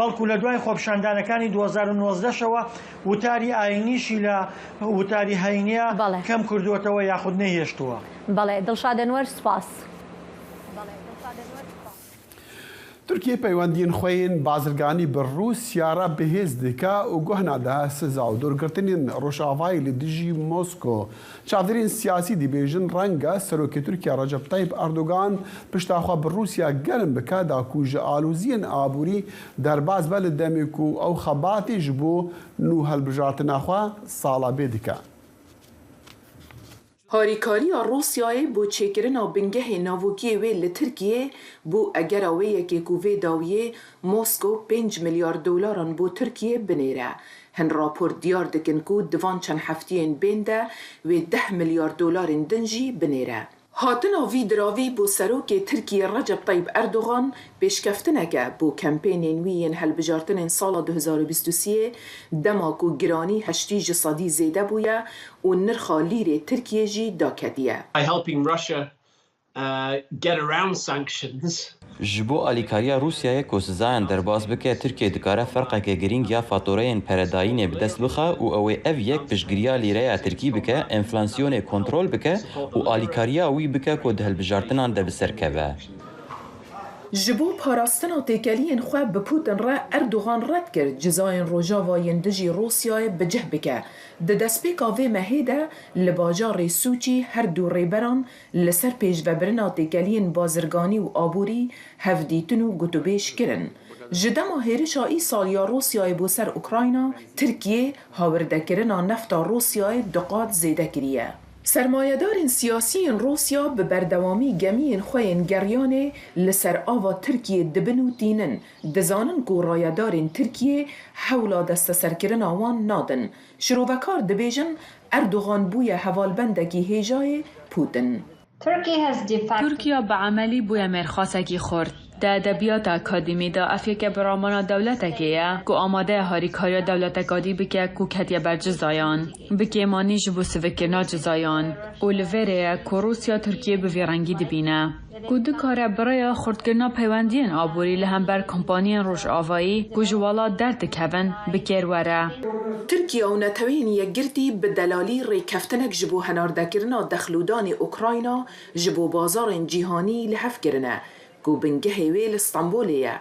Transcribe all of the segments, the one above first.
بەڵکو لە دوای خۆپیشاندانەکانی 2019شەوە وتاری ئاینیشی لە وتاری هەینیە کەم کردووەتەوە یاخود نەهێشتووە. بەڵێ دڵشاد ئەنوەر سپاس. تورکیە پەیوەندیên xwe yên bazirganî bi Rûsya re bihêz dike û guhna de siza û dûrgirtinên Rojavayê li dijî Mosko. Çavdêrên siyasî dibêjin reng e Serokê Tirkiye Recep Tayyip Erdogan pişta xwe bi Rûsya germ bike da ku ji aloziyên aborî derbas be li demê ku ew xebatê ji bo nû hilbijartina xwe sala bê dike. هاریکاریya Rûsyayê bû çêkirina bingehê navokiyê wê li Tirkiyê bû egera wê yekê ku vê dawiyê Mosko 5 milyar dolaran bû Tirkiyê binêre. Hin rapor diyar dikin ku divan çend heftiyên bên de wê 10 milyar dolarên din jî binêre. Hatina vî diravî bû Serokê Tirkiye Recep Tayyip Erdogan pêşkeftineke bû kampênên wî yên hilbijartinên sala 2023 dema ku giranî 8 ji sedî zêde bûye û nirxa lîrê Tirkiye jî daketiye. By helping Russia get around sanctions. Ji bo alîkariya Rûsyayê ku sizayan derbas bike, Tirkiye dikare ferqeke giring ya fatureyên peredayînê bi dest bixe û ew ê ev yek piştgiriya lîreya Tirkî bike, enflasyonê kontrol bike û alîkariya wî bike ku di hilbijartinan de bi ser keve. Ji bo parastina têkeliyên xwe bi Putin re Erdogan red kir cizayên Rojavayên dijî Rûsyayê bicih bike. Di destpêka vê mehê de li bajarê Sûçî her du rêberan li ser pêşvebirina têkeliyên bazirganî û aborî hevdîtin û gotûbêj kirin. Ji dema hêrişa îsal ya Rûsyayê bû ser Ukrayna, Tirkiye hawirdekirina nefta Rûsyayê di qat zêde kiriye. Sermayedarên siyasî Rûsya bi berdewamî gemiyên xwe yên geryanê li ser ava Tirkiye dibin û tînin. Dizanin ku rayedarên Tirkiye hewla desteserkirina wan nadin. Şirovekar dibêjin Erdogan bûye hevalbendekî hêjayê Putin. تورکیا به عملی بوی مرخصکی خورد. در ادبیات اکادمی دا افیک برامانا دولتکیه که آماده هاریکاریا دولتکادی بکه که کتیه بر جزایان بکه مانی جبو سوکرنا جزایان و لوره که روسیا ترکیه به ویرنگی دبینه که دو کاره برای خردکرنا پیوندین آبوری لهم بر کمپانین روش آوایی که جوالا درد کون بکر وره. ترکیه و نتوین یکگردی به دلالی ریکفتنک جبو هناردکرنا دخلودان اوکراینا جبو بازار جیهانی لحف کرنه که بنگه ویل استانبولیه.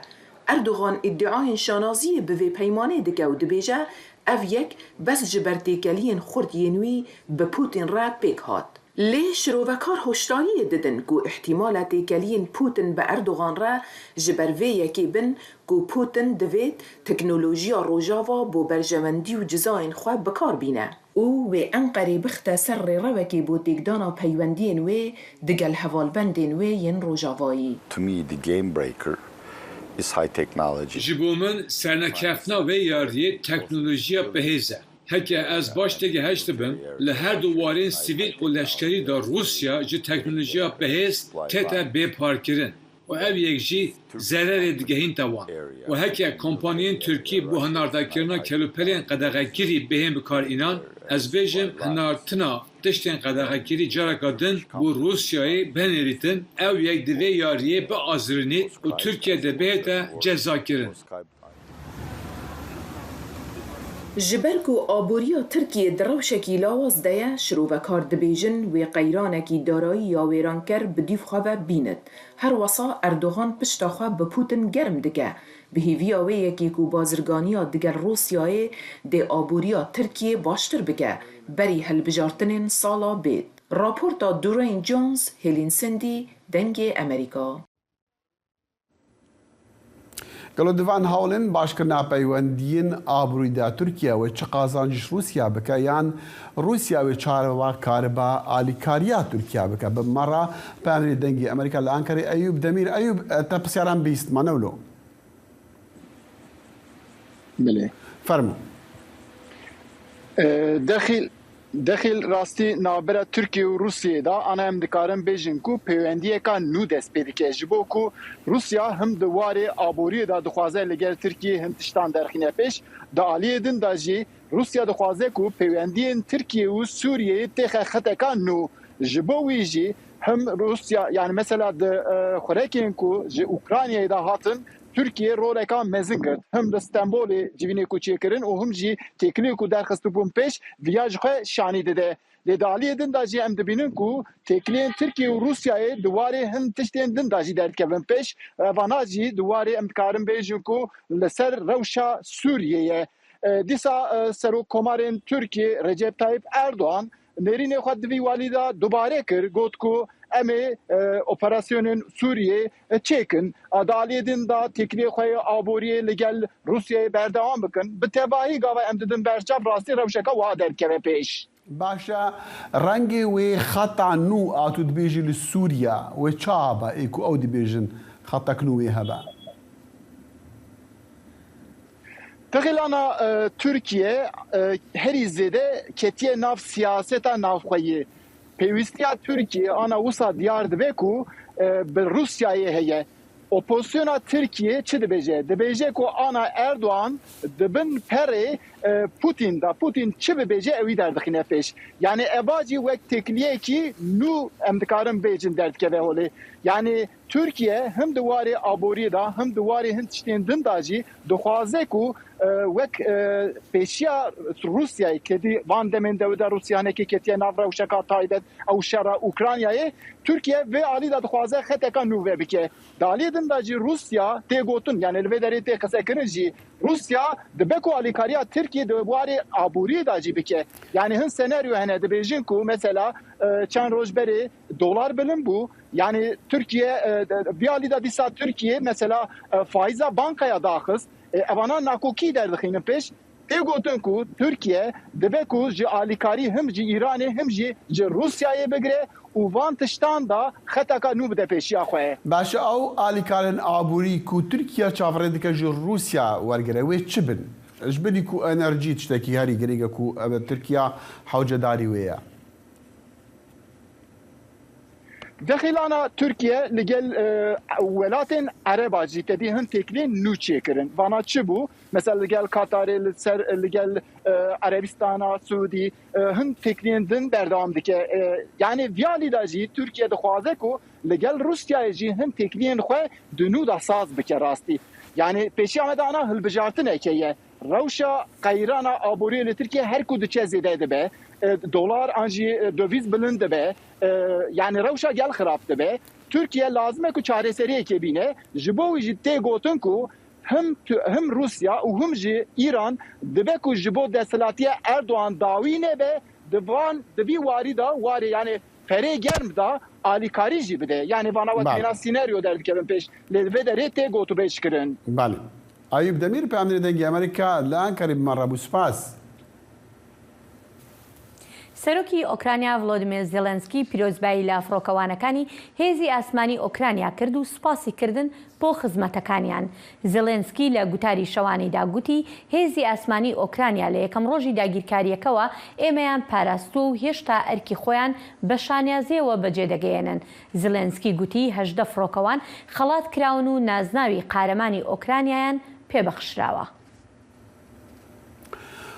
اردوغان ادعای شانازی به وی پیمانه دکه و دبیجه اف یک بس جبرتیکلین خورد ینوی به پوتین را پیک هات. لی شروعکار هشداری دادن که احتمال تیکلین پوتین به اردوغان را جبر وی یکی بن که پوتین دوید تکنولوژیا روجاوا بو برجمندی و جزاین خواه بکار بینه. او و انقری بخت سر روکی بو تیکدانا پیوندین وی دگل حوالبندین وی ین روجاوایی. To me, the game breaker is high technology. جبومن سرنکفتنا و یاریه تکنولوژیا بهیزه. هکه از باش تگه هشت بم لهر دوارین سیویل و لشکری دا روسیا جی تکنولوژیا بهیز تتا بپارکرن و او یک جی ضرر دیگهین توان و هکه کمپانیین ترکی بو هناردکرنا کلوپلین قدغگیری بهم بکار اینان از بیجم هنارتنا دشتین قدغگیری جارکادن بو روسیای بنریتن او یک دوی یاریه به آزرینید و ترکیه ده بهتا جزا کرن. جبرکو آبوریا ترکیه دروشکی لاواز دیا شروعکار دبیجن و قیرانکی دارایی یا ویرانکر بدیف خواه بیند. هر وصا اردوغان پشتا خواه به پوتن گرم دگه. به هیویا وی یکی کو بازرگانیا دگر روسیای ده آبوریا ترکیه باشتر بگه بری هلبجارتنین سالا بید. راپورتا دورین جونز، هیلین سندی، دنگ امریکا. گلو دوان هاولن باشکرنا پیوندین آبرویدا ترکیه و چه قازانجش روسیا بکه یان روسیا و چاروا کاربا آلیکاریا ترکیه بکه به مرا پانری دنگی امریکا لانکاری ایوب دمیر ایوب تپسیاران بیست منولو بله فرمو دخل راستی نابره ترکیه و روسیه دا انا هم دکارم بیجن کو پیوندیه که نو دست پیدکه جبو کو روسیا هم دواره آبوری دا دخوازه لگر ترکیه هم تشتان درخینه پیش دا آلیه دن دا جی روسیا دخوازه کو پیوندیه ترکیه و سوریه تیخه خطکه نو جبو ویجی هم روسیا یعنی مثلا دا خوراکین کو جی اوکراینیه دا هاتن ترکیه رولکا مزن کرد هم د استانبول جوینه کو چیکرین او هم جی تکنیک کو درخواست بوم پیش ویاج خو شانی ده لدالی دن داجی ام دبینن کو تکلین ترکیه و روسیای دواره هم تشتین دن داجی در کبن پیش واناجی دواره ام کارم بیجن کو لسر روشا سوریه دیسا سرو کمارن ترکیه رجب طایب اردوغان نرین خود دوی والیدا دوباره کر گوت کو امی اپراسیون سوریه چیکن ادالی دن دا تکلیه خوی آبوری لگل روسیه بردوام بکن به تباهی گاوه ام ددن برچاب راستی روشکا وادر کبه پیش باشا رنگي وخطا نو اتو دبيجي لسوريا وتشابا ايكو او دبيجن خطا كنوي هبا تغلنا تركيا هري زده كتيه ناف سياستا ناف خويه بيوستيا تركيا انا وصا ديار دبكو بالروسيا هي Opozisyona Türkiye çi dibêje ku ana Erdoğan dibin perê Putin çi bibêje ew derdixîne pêş. Yani evacî wek tekliyekî nû em dikarin bêjin derdikeve holê. Yani Türkiye hem di warê aboriyê da hem di warê hin tiştên din da jî dixwaze ku wek pêşiya Rusyayê kedî van demên dewda Rusyanekî ketiye nav rewşeka taybet ew şera Ukraynayê Türkiye vê alî da dixwaze xeteka nû ve bike. Dalî din da jî Rusya tê gotin yani li vê derê tê qesekirin jî Rusya dibe ku alîkariya Tirkiye di warê aboriyê da jî bike. Yani hin senaryo hene dibêjin ku mesela çend roj berê dolar bilim bû yani Türkiye bir alî da dîsa Türkiye mesela faiza bankaya daxist evana nakokî derdixînin pêş tê gotin ku Türkiye dibe ku ji alîkarî him ji İranê him jî ji Rusyayê bigire û van tiştan da xeteka nû bide pêşiya xwe. Baş ew alîkarên aborî ku Tirkiye çavrê dike ji Rusya wergire wê çi bin? Ji binî ku enerjî tiştekî herî girêge ku ev Tirkiye hewcedarî wê ye. Dexîlana Türkiye li gel welatên Ereba jî tedî hin teklîn nû çêkirin. Vana çi bû? Mesela li gel Katarê li gel Erebistana, Suudî hin teklîn din berdewam dike. Yani viyalî da jî Türkiye dixwaze ku li gel Rusyayê jî hin teklîn xwe di nû da saz bike rastî. Yani pêşiya me de ana hilbijartineke ye. Rewşa qeyrana aboriyê li Tirkiye her ku diçe zêde dibe. Dolar an jî döviz bilind dibe. Yani rewşa gel xirab dibe. Türkiye lazım e ku çareseriyekê bîne. Ji bo wî jî tê gotin ku hem Rusya û hem jî İran dibe ku ji bo desthilatîya Erdoğan dawî nebe divan di vî warî da warê yani ferê germ da alîkarî jî bide. Yani vana wekîna senaryo derdikevin pêş. Lê vê derê tê gotu pêş kirin. Belê. Ayûb Demîr peyamnêrê dengê Amerîka li Enqerê bi me re bû spas. سەرۆکی ئۆکرانیا ڤڵۆدیمیر زێلەنسکی پیرۆزبایی لە فڕۆکەوانەکانی هێزی ئاسمانی ئۆکرانیا کرد و سوپاسی کردن بۆ خزمەتەکانیان. زێلەنسکی لە گوتاری شەوانەیدا گوتی هێزی ئاسمانی ئۆکرانیا لە یەکەم ڕۆژی داگیرکاریەکەوە ئێمەیان پاراستووە و هێشتا ئەرکی خۆیان بە شانیازیەوە بەجێدەگەیەنن. زێلەنسکی گوتی 18 فڕۆکەوان خەڵات کراون و نازناوی قارەمانی ئۆکرانیایان پێبەخشراوە.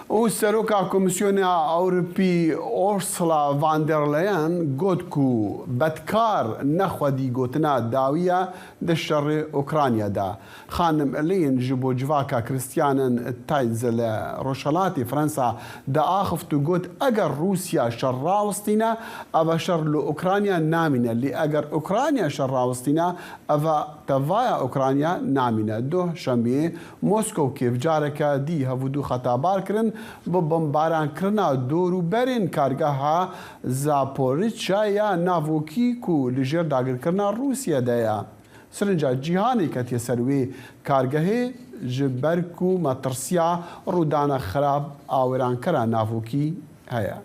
او سروکا کمیسیون اوروپی اورسلا واندرلاین گوت کو بدکار نخودی گوتنا داویه د شر اوکراینیا دا خانم الین جبو جواکا کریستیانن تایزل روشلاتی فرانسا دا آخفت گوت اگر روسیا شر راوستینا او شر لو اوکراینیا نامینه لی اگر اوکراینیا شر راوستینا او توایا اوکراینیا نامینه دو شنبه موسکو کیف جارکا دی هفودو خطابار کرن بۆ بمبارانکردنا دۆروبەرên کارگەها زاپۆریچیا ناڤۆکی و لەژێر داگیرکردنا رووسیەدایە. سرنجا جیهانی کەتیە سەر وێ کارگەهێ ji ber ku مەترسیا ڕوودانە خراپ ئاوێرانکەرە ناڤۆکی هەیە.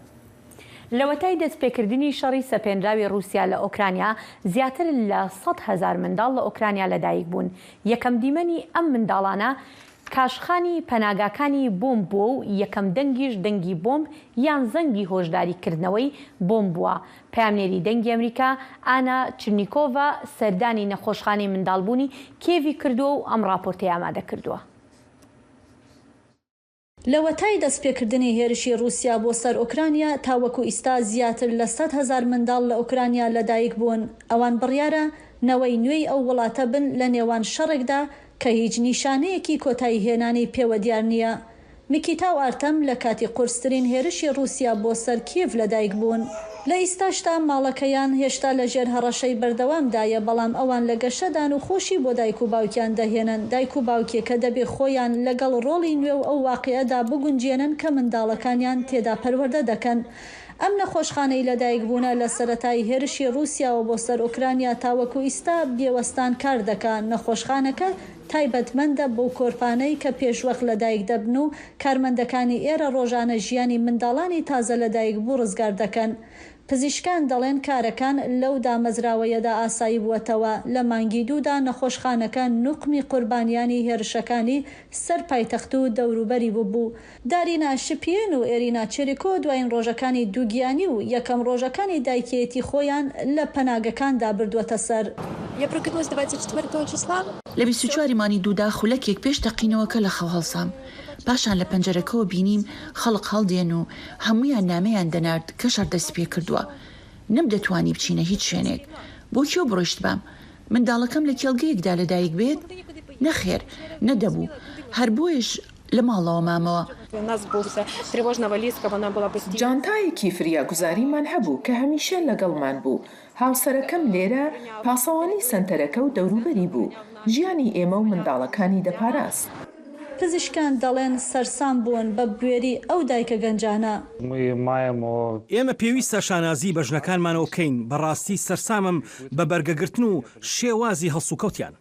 لەوەتای دەستپێکردنی شەڕی سەپێنراوی رووسیا لە ئۆکرانیا زیاتر لە 100,000 منداڵ لە ئۆکرانیا لەدایک بوون. یەکەم دیمەنی ئەم منداڵانە کاشخانی پەناگاکانی بۆمب بووە و یەکەم دەنگیش دەنگی بۆمب یان زەنگی هۆشداریکردنەوەی بۆمب بووە. پامنێری دەنگی ئەمریکا ئانا چرنیکۆڤا سەردانی نەخۆشخانەی منداڵبوونی کێوی کردووە و ئەم راپۆرتەی ئامادە کردووە. لەوەتای دەستپێکردنی هێرشی رووسیا بۆ سەر ئۆکرانیا تاوەکو ئیستا زیاتر لە 100,000 منداڵ لە ئۆکرانیا لەدایک بوون. ئەوان بڕیارە نەوەی نوێی ئەو وڵاتە بن لە نێوان شەڕێکدا کە هیچ نیشانەیەکی کۆتایی هێنانی پێوە دیار نییە. میکیتا و ئارتەم لە کاتی قورسترین هێرشی رووسیا بۆ سەر کیڤ لەدایک بوون. لە ئیستاشتا ماڵەکەیان هێشتا لە ژێر هەڕەشەی بەردەوامدایە، بەڵام ئەوان لە گەشەدان و خۆشی بۆ دایک و باوکیان دەهێنن. دایک و باوکێکە دەبێ خۆیان لەگەڵ ڕۆڵی نوێ و ئەو واقعەدا بگونجێنن کە منداڵەکانیان تێدا پەروەردە دەکەن. ئەم نەخۆشخانەی لەدایک بوونە لە سەرەتای هێرشی رووسیاوە بۆ سەر ئوکرانیا تاوەکو ئیستا بێوەستان کار دەکات. نەخۆشخانەکە تایبەتمەندە بۆ کۆرپانەی کە پێشوەخت لەدایک دەبن و کارمەندەکانی ئێرە ڕۆژانە ژیانی منداڵانی تازە لەدایک بوو ڕزگار دەکەن. پزیشکان دەڵێن کارەکان لەو دامەزراوەیەدا ئاسایی بووەتەوە. لە مانگی دوودا نەخۆشخانەکە نوقمی قوربانیانی هێرشەکانی سەر پایتەخت و دەوروبەری بوو. دارینا شپیێن و ئێرینا چێریکۆ دوایین ڕۆژەکانی دووگیانی و یەکەم ڕۆژەکانی دایکێتی خۆیان لە پەناگەکاندا بردووەتە سەر. لە 24 مانی دوودا خولەکێک پێش تەقینەوەکە لە خەو هەڵسام. پاشان لە پەنجەرەکەەوە بینیم خەڵق هەڵدێن و هەمویان نامەیان دەنارد کە شەر دەست پێ کردووە. نەمدەتوانی بچینە هیچ شوێنێک. بۆ کێو بڕۆشت بام منداڵەکەم لە کێڵگەیەکدا لەدایک بێت؟ نەخێر نەدەبوو. هەر بۆیش لە ماڵەوە مامەوە. جانتایەکی فریاگوزاریمان هەبوو کە هەمیشە لەگەڵمان بوو. هاوسەرەکەم لێرە پاسەوانی سنتەرەکە و دەوروبەری بوو. ژیانی ئێمە و منداڵەکانی دەپاراست. پزیشکان دەڵێن سەرسام بوون بە بوێری ئەو دایکە گەنجانە. ئێمە پێویستە شانازی بەژنەکانمانەوە بکەین. بەڕاستی سەرسامم بە بەرگەگرتن و شێوازی هەڵسوکەوتیان.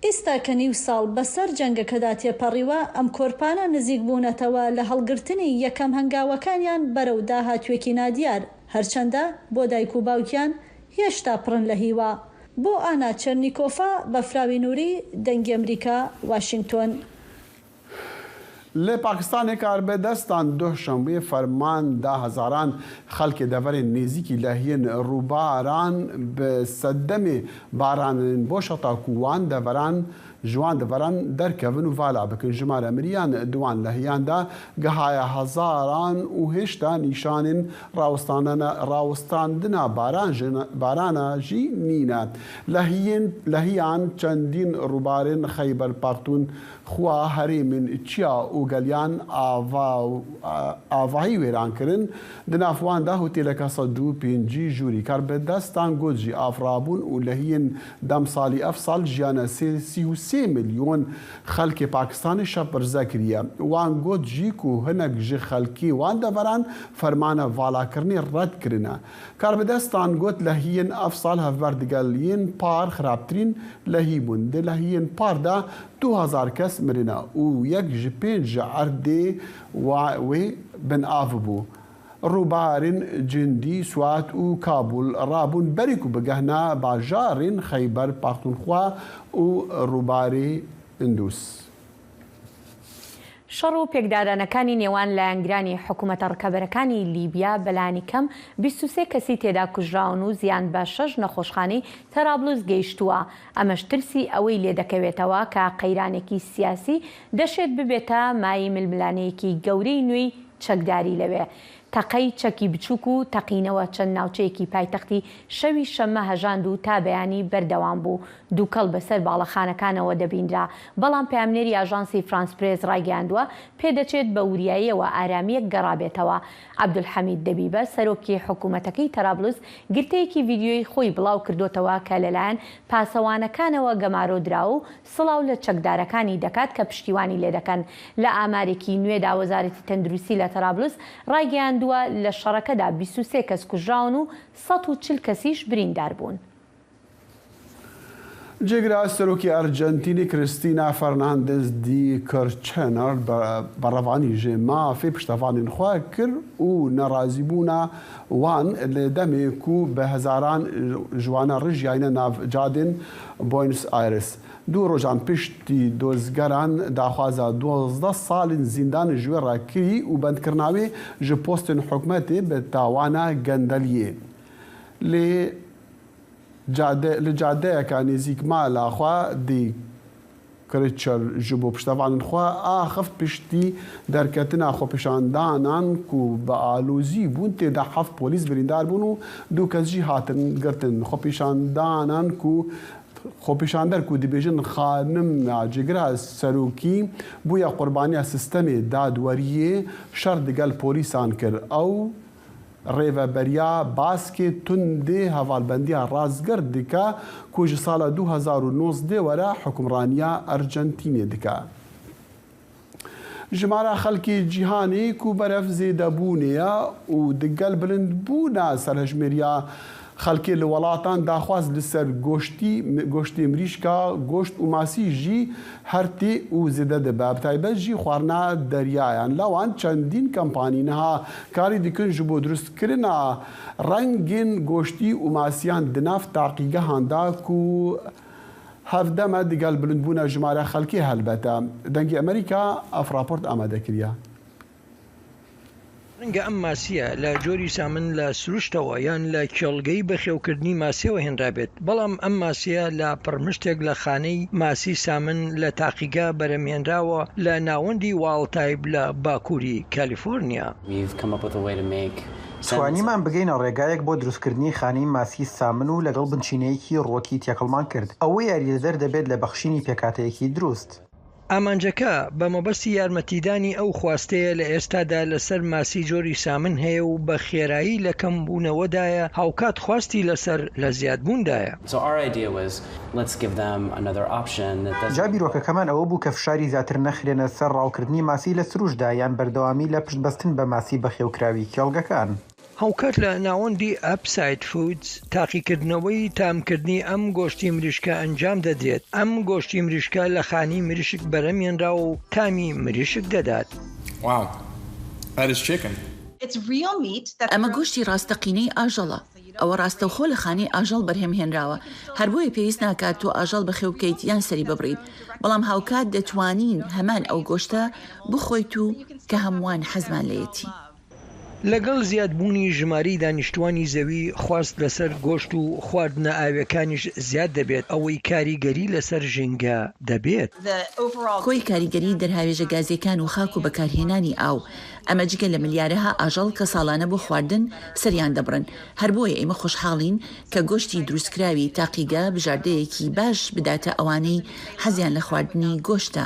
ئێستا کە نیو ساڵ بەسەر جەنگەکەدا تێپەڕیوە، ئەم کۆرپانە نزیک بوونەتەوە لە هەڵگرتنی یەکەم هەنگاوەکانیان بەرەو داهاتوێکی نادیار، هەرچەندە بۆ دایک و باوکیان هێشتا پڕن لە هیوا. بۆ ئانا چەرنیکۆفا بەفراوی نووری، دەنگی ئەمریکا، واشنگتۆن. لە پاکستانê کاربەدەستان دوشەمبێ فەرماندا هەزاران خەڵکێ دەڤەرên nêzîkî lehiyên ڕووباران bi seddemê baranên boş heta ku wan deveran ji wan diveran derkevin û vala bikin. Jimara miriyan di wan lehiyan de gihaya hezaran û hêşta nîşanên rawistandina barana jî nîne. Lehiyan çendîn ڕووبارên Xeyber Paxtûn xwa herêmên Çiya û geliyan avahî wêran kirin. Di nav wan de hoteleka 105 jûrî karbedestan got jî avrabûn û lehiyên demsalî ev sal jiyana 33 milyon xelkê Pakistanê şepirzek kiriye. Wan got jî ku hinek ji xelkî wan deveran fermana valakirinê red kirine. Karbedestan got lehiyên ev sal hevber digeliyên par xirabtirîn lehî bûn. Di lehiyên par de 2000 kes mirine û yek ji 5 ji erdê wê binav bû. ڕووبارên Cindî, Swat û Kabûl rabûn berî ku bigehna bajarên Xeyber Paxtûnxwa û ڕووبارê Indus. شەڕ و پێکدارانەکانی نێوان لایەنگرانی حکوومەتە ڕکەبەرەکانی لیبیا بەلانی کەم 23 کەسی تێدا کوژراون و زیان بە 6 نەخۆشخانەی تەرابلوس گەیشتووە. ئەمەش ترسی ئەوەی لێ دەکەوێتەوە کە قەیرانێکی سیاسی دەشێت ببێتە مای ململانەیەکی گەورەی نوێی چەکداری لەوێ. تەقەی چەکی بچووک و تەقینەوە چەند ناوچەیەکی پایتەختی شەوی شەممە هەژاند و تا بەیانی بەردەوام بوو. دووکەڵ بەسەر باڵەخانەکانەوە دەبیندرا، بەڵام پامنێری ئاژانسی فرانس پرێس ڕایگەاندووە پێدەچێت بە وریاییەوە ئارامیەک گەڕابێتەوە. عەبدولحەمید دەبیبە سەرۆکی حکوومەتەکەی تەرابلوس گرتەیەکی ڤیدیۆی خۆی بڵاو کردوتەوە کە لەلایەن پاسەوانەکانەوە گەمارۆدرا و سڵاو لە چەکدارەکانی دەکات کە پشتیوانی لێ دەکەن. لە ئامارێکی نوێدا وەزارەتی تەندروستی لە تەرابلوس ڕایگەاندووە لە شەڕەکەدا 23 کەس کوژراون و 140 کەسیش بریندار بوون. جێگرا سەرۆکی ئەرجەنتینی کریستینا فەرناندز دی کەرچەنەر بەڕەوانی ژێمافێ پشتەوانین خوا کرد و نەڕازیبوونا وان لە دەمێک و بە هەزاران ژوانە ڕژیانە ناوجادên بۆینس ئایرس. دوو ڕۆژان پشتی دۆزگەران داخوازە 12 ساڵین زیندان ژوێ ڕاکری و بەندکردناوێ ji پۆستên حکومەتê bi tawana gendeliyê. Li cadeyeka nêzik mala xwe dî Kiriçer ji bo piştevanên xwe axeft piştî derketina xwepêşandanan ku bi alozî bûn têde heft polîs birîndar bûn û du kes jî hatin girtin. Xwepêşandanan ku خۆپیشاندەر و دەبێژن خانم جگرا سەرۆکی بووە قوربانیە سیستەمێ دادوەریە شەر دەگەل پۆلیسان کرد ئەو ڕێڤەبەریا باسکێ توندێ هەواڵبەندیە ڕازگەر دکە کو ji ساڵە 2019 وەرە حکومڕانیە ئەرجەنتینێ دکە. ژمارە خەڵکی جیهانی و بەرەف زێدەبوونەیە و دگەل بلندبوونە سەرهەژمێریە خەڵکی لە وڵاتان داخواز لەسەر گۆشتی مریشکە گۆشت و ماسی ژی هەرتێ و زێدە دەبە بەتایبەت ژی خواردنا دەریایان لەوان چەندین کەمپانینەها کاری دیکن ji بۆ دروستکردنا ڕەنگین گۆشتی و ماسیان دناف تاقیگەهاندا و هەفدەمە دگەل بلندبوونە ژمارە خەڵکی هەلبەتە دەنگی ئەمریکا ئەف راپۆرت ئامادەکردە. ڕەنگە ئەم ماسیە لە جۆری سامن لە سروشتەوە یان لە کێڵگەی بەخێوکردنی ماسیەوە هێنرابێت بەڵام ئەم ماسیە لە پڕمشتێک لە خانەی ماسی سامن لە تاقیگا بەرەمێنراوە لە ناوەندی واڵتایب لە باکووری کالیفۆرنیا. توانیمان بگەینە ڕێگایەک بۆ دروستکردنی خانەی ماسی سامن و لەگەڵ بنچینەیەکی ڕۆکی تێکەڵمان کرد ئەوە یاریدەر دەبێت لە بەخشینی پێکاتەیەکی دروست. ئامانجەکە بە مەبەستی یارمەتیدانی ئەو خواستەیە لە ئێستادا لەسەر ماسی جۆری سامن هەیە و بە خێرایی لە کەمبوونەوەدایە هاوکات خواستی لەسەر لە زیادبووندایە. جا بیرۆکەکەمان ئەوە بوو کە فشاری زیاتر نەخرێنە سەر ڕاوکردنی ماسی لە سروشدا یان بەردەوامی لە پشتبەستن بە ماسی بەخێوکراوی کێڵگەکان. هاوکات لە ناوەندی ئەپساید فودز تاقیکردنەوەی تامکردنی ئەم گۆشتی مریشکە ئەنجام دەدرێت ئەم گۆشتی مریشکە لە خانی مریشک بەرەمێنرا و تامی مریشک دەدات. ئەمە گۆشتی ڕاستەقینەی ئاژەڵە ئەوە ڕاستەوخۆ لە خانەی ئاژەڵ بەرهەمهێنراوە هەر بۆیە پێویست ناکات تۆ ئاژەڵ بەخێو بکەیت یان سەری ببڕیت بەڵام هاوکات دەتوانین هەمان ئەو گۆشتە بخۆیت و کە هەمووان حەزمان لەیەتی. لەگەڵ زیادبوونی ژمارەی دانیشتوانی زەوی خواست لەسەر گۆشت و خواردنە ئاویەکانیش زیاد دەبێت ئەوەی کاریگەری لەسەر ژینگە دەبێت. کۆی کاریگەری دەرهاوێژە گازیەکان و خاک و بەکارهێنانی ئاو ئەمە جگە لە ملیارەها ئاژەڵ کە ساڵانە بۆ خواردن سەریان دەبڕن هەر بۆیە ئێمە خۆشحاڵین کە گۆشتی دروستکراوی تاقیگە بژاردەیەکی باش بداتە ئەوانەی حەزیان لە خواردنی گۆشتە.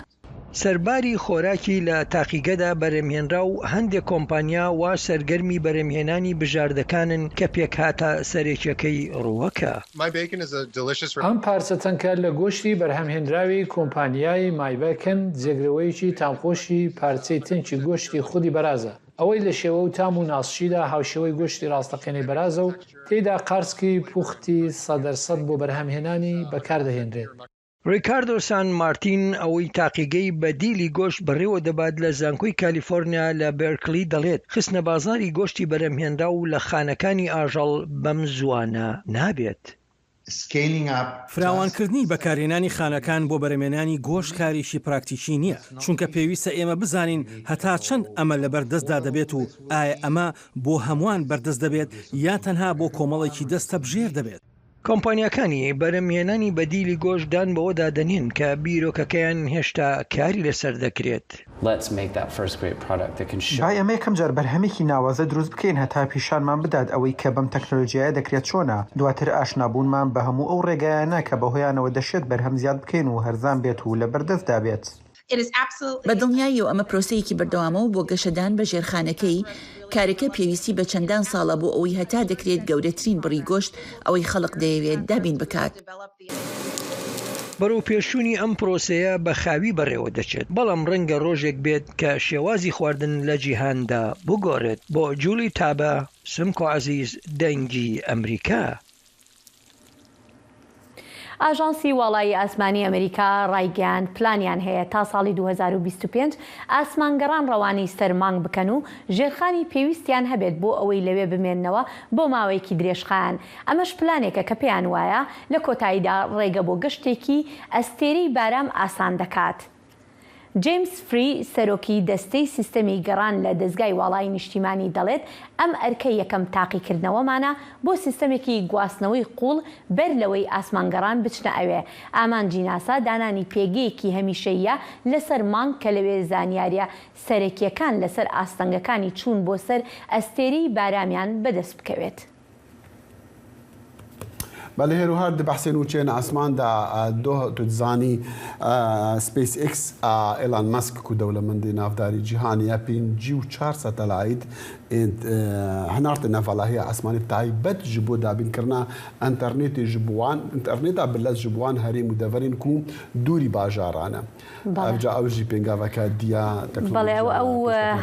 سەرباری خۆراکی لە تاقیگەدا بەرەمهێنرا و هەندێک کۆمپانیا وا سەرگەرمی بەرەمهێنانی بژاردەکانن کە پێکهاتە سەرێکیەکەی ڕووەکە. ئەم پارچە تەنکە لە گۆشتی بەرهەمهێنراوی کۆمپانیای مایبەکن جێگرەوەیکی تامخۆشی پارچەی تنکی گۆشتی خودی بەرازە ئەوەی لە شێوە و تام و ناسشیدا هاوشێوەی گۆشتی ڕاستەقینەی بەرازە و تێیدا قارچکی پوختی 100% بۆ بەرهەمهێنانی بەکاردەهێنرێت. ریکاردۆ سان مارتین ئەوەی تاقیگەی بەدیلی گۆشت بڕێوە دەبات لە زانکۆی کالیفۆرنیا لە بێرکلی دەڵێت خستنە بازاری گۆشتی بەرەمهێنرا و لە خانەکانی ئاژەڵ بەم زوانە نابێت. فراوانکردنی بەکارهێنانی خانەکان بۆ بەرەمێنانی گۆشت کاریشی پراکتیکی نییە چونکە پێویستە ئێمە بزانین هەتا چەند ئەمە لە بەردەستدا دەبێت و ئایا ئەمە بۆ هەمووان بەردەست دەبێت یا تەنها بۆ کۆمەڵێکی دەستە بژێر دەبێت. کۆمپانیەکانی بەرەمهێنانی بەدیلی گۆشتدان بەوەدا دەنین کە بیرۆکەکەیان هێشتا کاری لەسەر دەکرێت. با ئێمە یەکەم جار بەرهەمێکی ناوازە دروست بکەین هەتا پیشانمان بدات ئەوەی کە بەم تەکنۆلۆژیایە دەکرێت چۆنە دواتر ئاشنابوونمان بە هەموو ئەو ڕێگایانە کە بەهۆیانەوە دەشێت بەرهەم زیاد بکەین و هەرزان بێت و لە بەردەستدا بێت. بە دڵنیایی و ئەمە پرۆسەیەکی بەردەوامە و بۆ گەشەدان بە ژێرخانەکەی کارەکە پێویستی بە چەندان ساڵە بۆ ئەوەی هەتا دەکرێت گەورەترین بڕی گۆشت ئەوەی خەڵق دەیەوێت دابین بکات. بەرەو پێشوونی ئەم پرۆسەیە بە خاوی بەڕێوە دەچێت بەڵام ڕەنگە ڕۆژێک بێت کە شێوازی خواردن لە جیهاندا بگۆڕێت. بۆ جولی تابە سمکۆ عەزیز دەنگی ئەمریکا. ئاژانسی وڵایی ئاسمانی ئەمریکا ڕایگەیاند پلانیان هەیە تا ساڵی 2025 ئاسمانگەڕان ڕەوانەی سەرمانگ بکەن و ژێرخانی پێویستیان هەبێت بۆ ئەوەی لەوێ بمێننەوە بۆ ماوەیەکی درێژخایەن. ئەمەش پلانێکە کە پێیان وایە لە کۆتاییدا ڕێگە بۆ گەشتێکی ئەستێرەی بارام ئاسان دەکات. جیمز فری سەرۆکی دەستەی سیستەمی گەڕان لە دەستگای وڵای نیشتیمانی دەڵێت ئەم ئەرکە یەکەم تاقیکردنەوەمانە بۆ سیستەمێکی گواستنەوەی قوڵ بەر لەوەی ئاسمانگەڕان بچنە ئەوێ. ئامانجی ناسا دانانی پێگەیەکی هەمیشەیە لەسەر مانگ کە لەوێ زانیاریە سەرەکیەکان لەسەر ئاستەنگەکانی چوون بۆ سەر ئەستێرەی بارامیان بەدەست بکەوێت. بەڵێ هێروهار دەبحسێن و چێن ئاسماندا دۆ توزانی سپیس ئکس ئێلان مەسک و دەوڵەمەندی ناوداری جیهانیە 54 سەتەلایت هەنارتە نەڤەڵاهەیە ئاسمانی تایبەت ji بۆ دابینکردنا ئەنتەرنێتی ji بوان ئینتەرنێتا بلەت ji بوان هەرێم و دەڤەرین و دووری باژارانە ئەوجا ئەوژی پێنگاوەکە دیە بەڵێ ئەو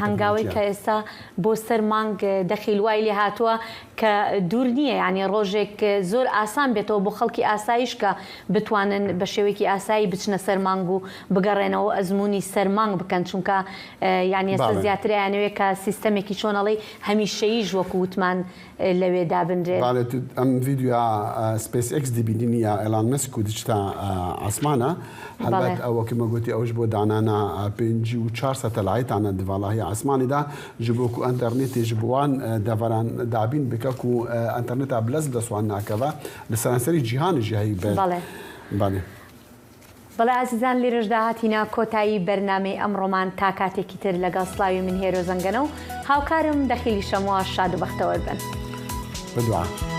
هەنگاوی کە ئێستا بۆ سەر مانگ دەخیل وای لێ هاتووە کە دوور نییە یعنی ڕۆژێک زۆر ئاسان بێتەوە بۆ خەڵکی ئاسایش کە بتوانن بە شێوەیەکی ئاسایی بچنە سەر مانگ و بگەڕێنەوە ئەزمموی سەر مانگ بکەن چونکە یعنی ئێستا زیاتریانەوەی کە سیستەمێکی چۆنەڵی هەمیشەیش وەکو وتمان لەوێ دابنرێت ئەم ڤیددیویا سپیس ئکس دیبینینیە ئەلان مەسک و دیجتا ئاسمانە هەڵبەت ئەوەکەمە گوتی ئەوش بۆ دانانە 54 سەتەلایتانە دڤڵاهی ئاسمانیدا ji بۆ و ئەنتەرنێتی ji بوان دەڤەران دابین بکە و ئەنتەرنێتا بلەس دەسوان ناکەوە لە سەرانسەری جیهانیژی هەیە بێ. بەڵێ ئازیزان لێرەشدا هاتینا کۆتایی بەرنامەی ئەمڕۆمان تا کاتێکی تر لەگەڵ سلاوی من هێرۆ زەنگەنە و هاوکارم دەخیلی شەمووە شاد و بەختەوە بن. بدوعا.